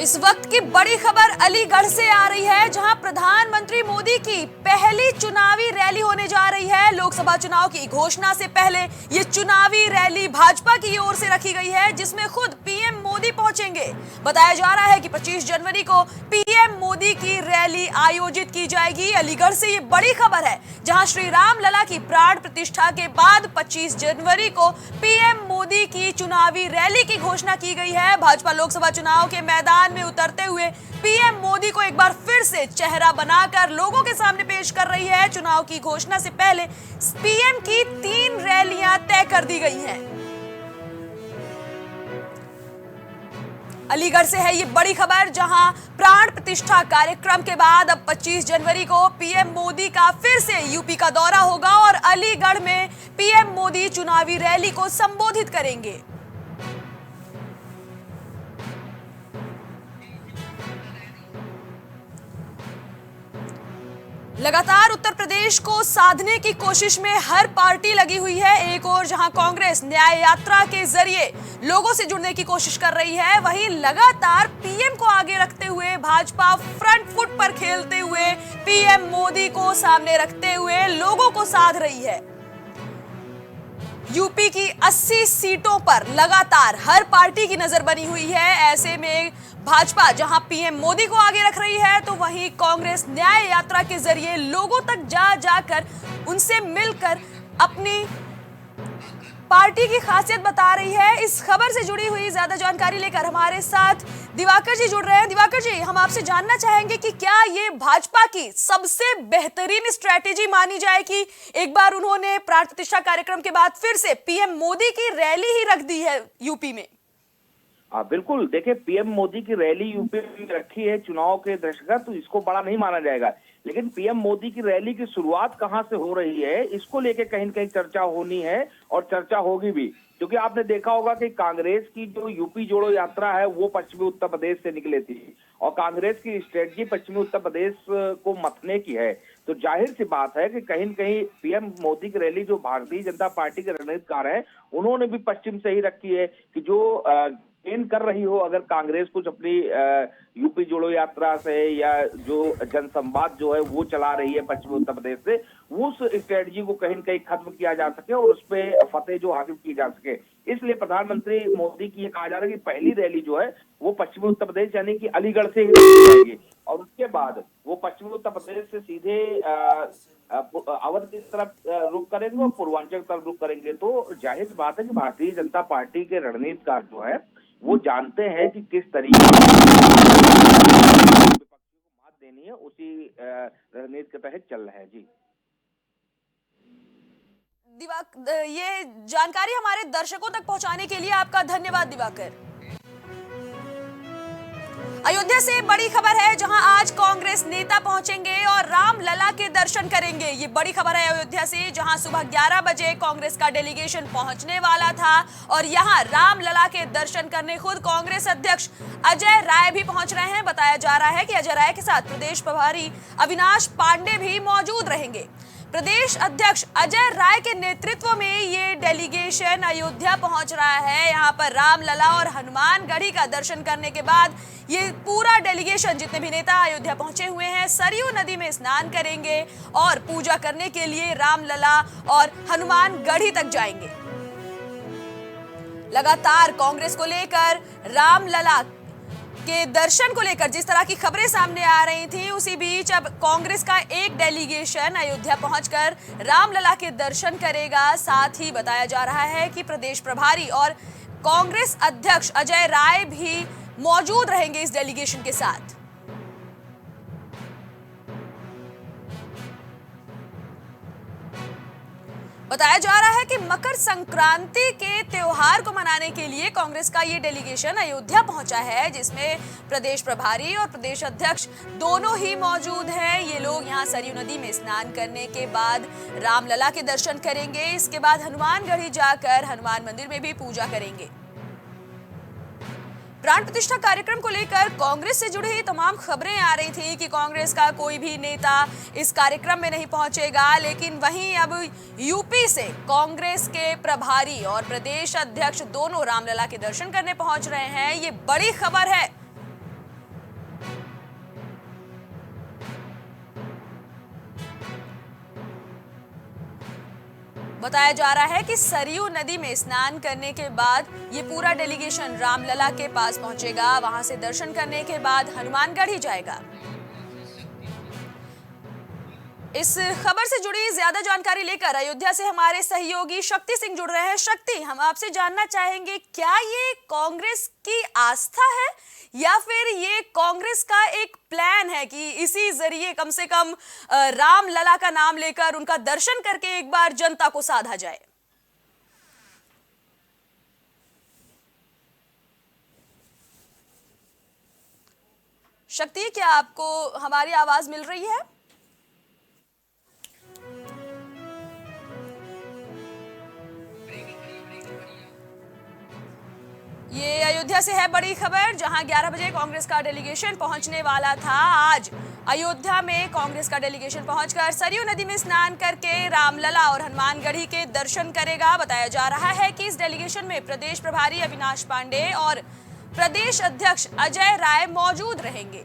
इस वक्त की बड़ी खबर अलीगढ़ से आ रही है, जहां प्रधानमंत्री मोदी की पहली चुनावी रैली होने जा रही है। लोकसभा चुनाव की घोषणा से पहले ये चुनावी रैली भाजपा की ओर से रखी गई है, जिसमें खुद पीएम मोदी पहुंचेंगे। बताया जा रहा है कि 25 जनवरी को पीएम मोदी की रैली आयोजित की जाएगी। अलीगढ़ से ये बड़ी खबर है, जहां श्री राम लला की प्राण प्रतिष्ठा के बाद 25 जनवरी को पीएम मोदी की चुनावी रैली की घोषणा की गई है। भाजपा लोकसभा चुनाव के मैदान में उतरते हुए पीएम मोदी को एक बार फिर से चेहरा बनाकर लोगों के सामने पेश कर रही है। चुनाव की घोषणा से पहले पीएम की 3 रैलियां तय कर दी गई हैं। अलीगढ़ से है ये बड़ी खबर, जहां प्राण प्रतिष्ठा कार्यक्रम के बाद अब 25 जनवरी को पीएम मोदी का फिर से यूपी का दौरा होगा और अलीगढ़ में पीएम मोदी चुनावी रैली को संबोधित करेंगे। लगातार उत्तर प्रदेश को साधने की कोशिश में हर पार्टी लगी हुई है। एक और जहां कांग्रेस न्याय यात्रा के जरिए लोगों से जुड़ने की कोशिश कर रही है, वहीं लगातार पीएम को आगे रखते हुए भाजपा फ्रंट फुट पर खेलते हुए पीएम मोदी को सामने रखते हुए लोगों को साध रही है। यूपी की 80 सीटों पर लगातार हर पार्टी की नजर बनी हुई है। ऐसे में भाजपा जहां पीएम मोदी को आगे रख रही है, तो वहीं कांग्रेस न्याय यात्रा के जरिए लोगों तक जाकर उनसे मिलकर अपनी पार्टी की खासियत बता रही है। इस खबर से जुड़ी हुई ज्यादा जानकारी लेकर हमारे साथ दिवाकर जी जुड़ रहे हैं। दिवाकर जी, हम आपसे जानना चाहेंगे कि क्या ये भाजपा की सबसे बेहतरीन स्ट्रेटेजी मानी जाए कि एक बार उन्होंने प्राण प्रतिष्ठा कार्यक्रम के बाद फिर से पीएम मोदी की रैली ही रख दी है यूपी में? हाँ बिल्कुल, देखिए पीएम मोदी की रैली यूपी में रखी है चुनाव के दृष्टिगत, तो इसको बड़ा नहीं माना जाएगा। लेकिन पीएम मोदी की रैली की शुरुआत कहां से हो रही है, इसको लेके कहीं न कहीं चर्चा होनी है और चर्चा होगी भी, क्योंकि आपने देखा होगा कि कांग्रेस की जो यूपी जोड़ो यात्रा है वो पश्चिमी उत्तर प्रदेश से निकली थी और कांग्रेस की स्ट्रेटजी पश्चिमी उत्तर प्रदेश को मथने की है। तो जाहिर सी बात है कि कहीं न कहीं पीएम मोदी की रैली जो भारतीय जनता पार्टी के रणनीतिकार है, उन्होंने भी पश्चिम से ही रखी है कि जो गेन कर रही हो अगर कांग्रेस कुछ अपनी यूपी जोड़ो यात्रा से या जो जनसंवाद जो है वो चला रही है पश्चिमी उत्तर प्रदेश से, उस स्ट्रेटजी को कहीं न कहीं खत्म किया जा सके और उस पर फतेह जो हासिल की जा सके। इसलिए प्रधानमंत्री मोदी की ये कहा जा रहा है कि पहली रैली जो है वो पश्चिमी उत्तर प्रदेश यानी कि अलीगढ़ से ही जाएगी और उसके बाद वो पश्चिमी उत्तर प्रदेश से सीधे अवध की तरफ रुख करेंगे और पूर्वांचल की तरफ रुख करेंगे। तो जाहिर सी बात है कि भारतीय जनता पार्टी के रणनीतिकार जो है वो जानते हैं कि किस तरीके से विपक्षियों को मात देनी है, उसी रणनीति के तहत चल रहे हैं। जी ये जानकारी हमारे दर्शकों तक पहुंचाने के लिए आपका धन्यवाद दिवाकर। अयोध्या से बड़ी खबर है, जहां आज कांग्रेस नेता पहुंचेंगे और राम लला के दर्शन करेंगे। ये बड़ी खबर है अयोध्या से, जहां सुबह 11 बजे कांग्रेस का डेलीगेशन पहुंचने वाला था और यहां राम लला के दर्शन करने खुद कांग्रेस अध्यक्ष अजय राय भी पहुंच रहे हैं। बताया जा रहा है कि अजय राय के साथ प्रदेश प्रभारी अविनाश पांडे भी मौजूद रहेंगे। प्रदेश अध्यक्ष अजय राय के नेतृत्व में ये डेलीगेशन अयोध्या पहुंच रहा है। यहाँ पर रामलला और हनुमानगढ़ी का दर्शन करने के बाद ये पूरा डेलीगेशन, जितने भी नेता अयोध्या पहुंचे हुए हैं, सरयू नदी में स्नान करेंगे और पूजा करने के लिए रामलला और हनुमानगढ़ी तक जाएंगे। लगातार कांग्रेस को लेकर रामलला के दर्शन को लेकर जिस तरह की खबरें सामने आ रही थी, उसी बीच अब कांग्रेस का एक डेलीगेशन अयोध्या पहुंचकर रामलला के दर्शन करेगा। साथ ही बताया जा रहा है कि प्रदेश प्रभारी और कांग्रेस अध्यक्ष अजय राय भी मौजूद रहेंगे इस डेलीगेशन के साथ। बताया जा रहा है कि मकर संक्रांति के त्योहार को मनाने के लिए कांग्रेस का ये डेलीगेशन अयोध्या पहुंचा है, जिसमें प्रदेश प्रभारी और प्रदेश अध्यक्ष दोनों ही मौजूद हैं। ये लोग यहां सरयू नदी में स्नान करने के बाद रामलला के दर्शन करेंगे। इसके बाद हनुमानगढ़ी जाकर हनुमान मंदिर में भी पूजा करेंगे। प्राण प्रतिष्ठा कार्यक्रम को लेकर कांग्रेस से जुड़ी तमाम खबरें आ रही थी कि कांग्रेस का कोई भी नेता इस कार्यक्रम में नहीं पहुंचेगा, लेकिन वहीं अब यूपी से कांग्रेस के प्रभारी और प्रदेश अध्यक्ष दोनों रामलला के दर्शन करने पहुंच रहे हैं। ये बड़ी खबर है। बताया जा रहा है कि सरयू नदी में स्नान करने के बाद ये पूरा डेलीगेशन रामलला के पास पहुंचेगा। वहां से दर्शन करने के बाद हनुमानगढ़ ही जाएगा। इस खबर से जुड़ी ज्यादा जानकारी लेकर अयोध्या से हमारे सहयोगी शक्ति सिंह जुड़ रहे हैं। शक्ति, हम आपसे जानना चाहेंगे, क्या ये कांग्रेस की आस्था है या फिर ये कांग्रेस का एक प्लान है कि इसी जरिए कम से कम रामलला का नाम लेकर उनका दर्शन करके एक बार जनता को साधा जाए? शक्ति, क्या आपको हमारी आवाज मिल रही है? ये अयोध्या से है बड़ी खबर, जहां 11 बजे कांग्रेस का डेलीगेशन पहुंचने वाला था। आज अयोध्या में कांग्रेस का डेलीगेशन पहुंचकर सरयू नदी में स्नान करके रामलला और हनुमानगढ़ी के दर्शन करेगा। बताया जा रहा है कि इस डेलीगेशन में प्रदेश प्रभारी अविनाश पांडे और प्रदेश अध्यक्ष अजय राय मौजूद रहेंगे।